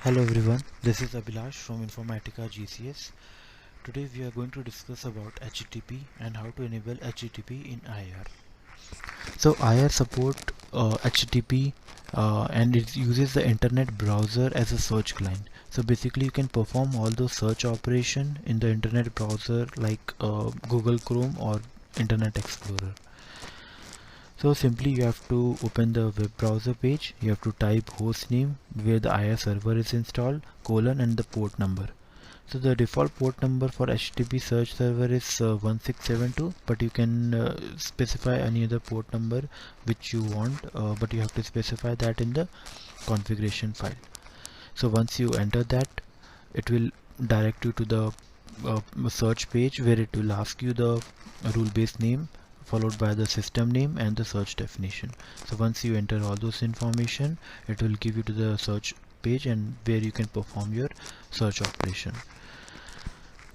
Hello everyone, this is Abhilash from Informatica GCS. Today we are going to discuss about HTTP and how to enable HTTP in IIR. So IIR support HTTP and it uses the internet browser as a search client. So basically you can perform all those search operation in the internet browser like Google Chrome or Internet Explorer. So simply you have to open the web browser page, you have to type host name where the IIR server is installed, colon and the port number. So the default port number for HTTP search server is 1672, but you can specify any other port number which you want, but you have to specify that in the configuration file. So once you enter that, it will direct you to the search page where it will ask you the rule-based name followed by the system name and the search definition. So once you enter all those information, it will give you to the search page and where you can perform your search operation.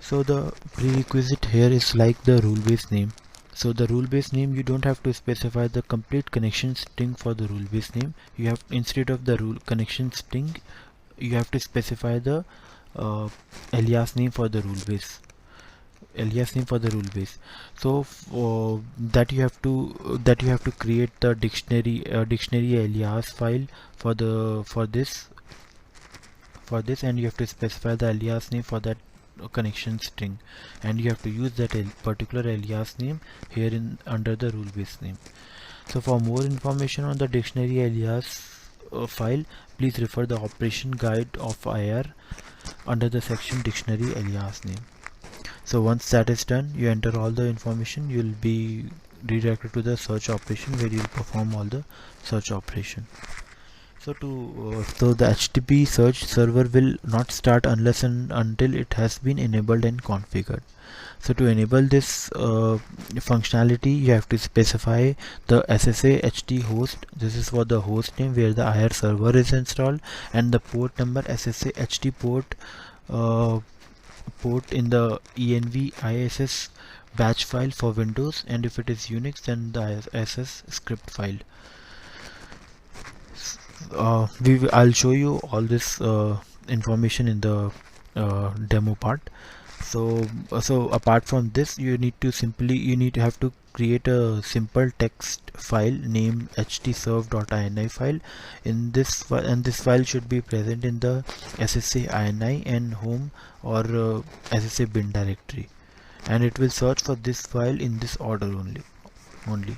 So the prerequisite here is like the rule-based name. So the rule-based name, you don't have to specify the complete connection string for the rule-based name. You have, instead of the rule connection string, you have to specify the alias name for the rule base. So that you have to create the dictionary alias file for this, and you have to specify the alias name for that connection string, and you have to use that particular alias name here in under the rule base name. So for more information on the dictionary alias file, please refer the operation guide of IIR under the section dictionary alias name. So once that is done, you enter all the information, you will be redirected to the search operation where you will perform all the search operation. So the HTTP search server will not start unless and until it has been enabled and configured. So to enable this functionality, you have to specify the SSA HT host. This is for the host name where the IIR server is installed, and the port number SSA HT port in the env ISS batch file for Windows, and if it is Unix, then the ISS script file. I'll show you all this information in the demo part. So apart from this, you need to have to create a simple text file named htserve.ini file. In this and this file should be present in the SSA ini and home or SSA bin directory, and it will search for this file in this order only.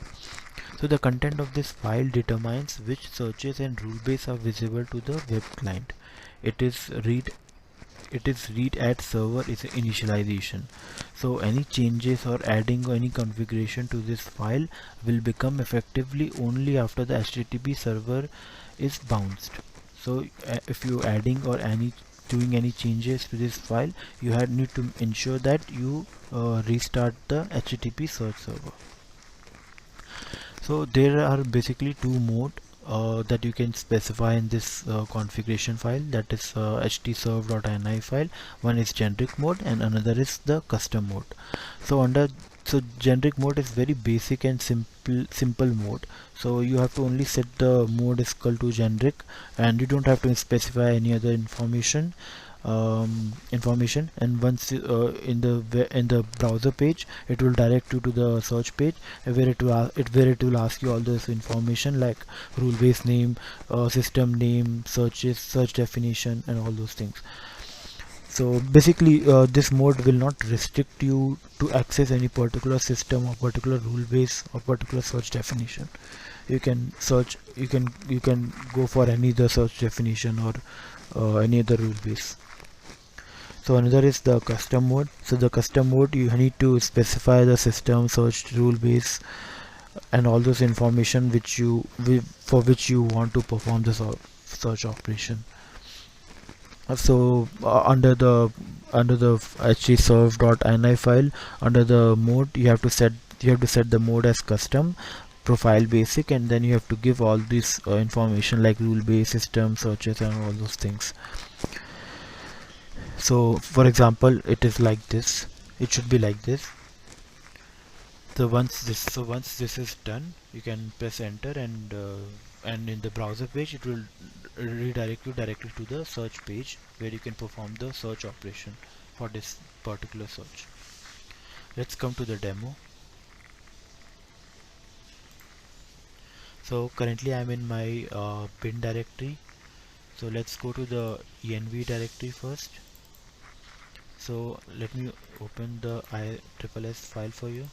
So the content of this file determines which searches and rule base are visible to the web client. It is read at server is initialization. So any changes or adding or any configuration to this file will become effectively only after the HTTP server is bounced. So if you adding or doing any changes to this file, you need to ensure that you restart the HTTP search server. So there are basically two modes that you can specify in this configuration file, that is htserve.ini file. One is generic mode and another is the custom mode. So generic mode is very basic and simple mode. So you have to only set the mode is equal to generic, and you don't have to specify any other information. And once in the browser page, it will direct you to the search page where it will ask you all this information like rule base name, system name, search definition, and all those things. So basically this mode will not restrict you to access any particular system or particular rule base or particular search definition. You can go for any other search definition or any other rule base. So another is the custom mode. So the custom mode, you need to specify the system, search, rule base, and all those information for which you want to perform the search operation. So under the htserve.ini file, under the mode, you have to set the mode as custom, profile basic, and then you have to give all this information like rule base, system, searches, and all those things. So for example, it is like this, it should be like this. So once this is done, you can press enter, and in the browser page it will redirect you directly to the search page where you can perform the search operation for this particular search. Let's come to the demo. So currently I'm in my bin directory. So let's go to the env directory first. So let me open the IISS file for you.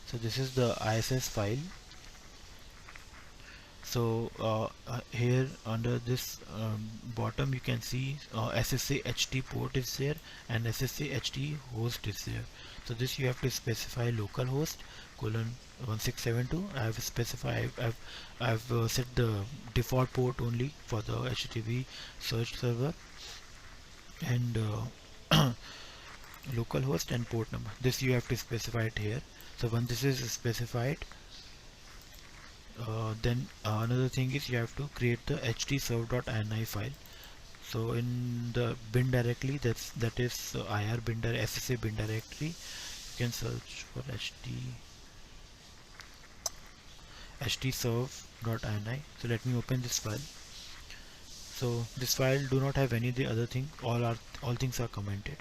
So this is the ISS file. So here under this bottom you can see SSA HT port is there and SSA HT host is there. So this you have to specify localhost colon 1672. I have specified I've set the default port only for the HTTP search server, and localhost and port number. This you have to specify it here. So once this is specified, then another thing is you have to create the htserve.ini file. So in the bin directly, that is IR bin SSA bin directory, you can search for htserve.ini. So let me open this file. So this file do not have any of the other thing. All things are commented.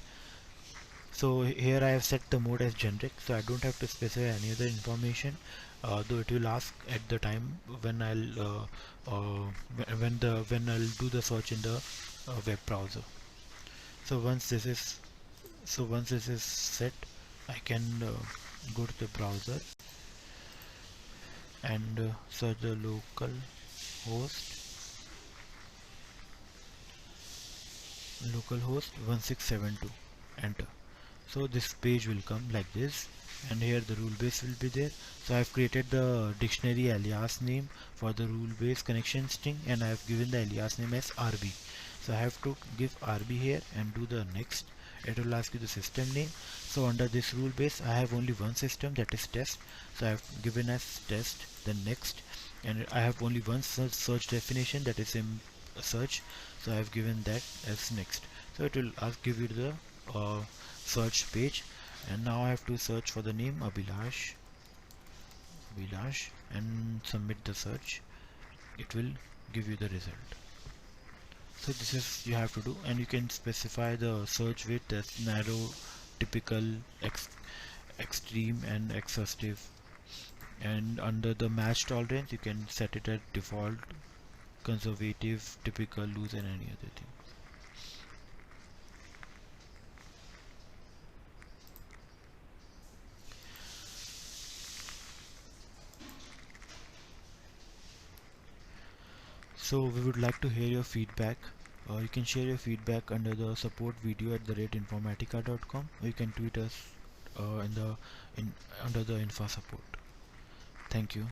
So here I have set the mode as generic, so I don't have to specify any other information, though it will ask at the time when when I'll do the search in the web browser. So once this is set, I can go to the browser and search the localhost 1672. Enter. So this page will come like this, and here the rule base will be there. So I have created the dictionary alias name for the rule base connection string, and I have given the alias name as RB. So I have to give RB here and do the next. It will ask you the system name. So under this rule base I have only one system, that is test. So I have given as test, then next, and I have only one search definition, that is in search. So I have given that as next. So it will give you the search page, and now I have to search for the name Abhilash, and submit the search. It will give you the result. So this is you have to do, and you can specify the search width as narrow, typical, extreme, and exhaustive. And under the match tolerance you can set it at default, conservative, typical, loose, and any other thing. So we would like to hear your feedback. You can share your feedback under the support video @informatica.com, or you can tweet us under the info support. Thank you.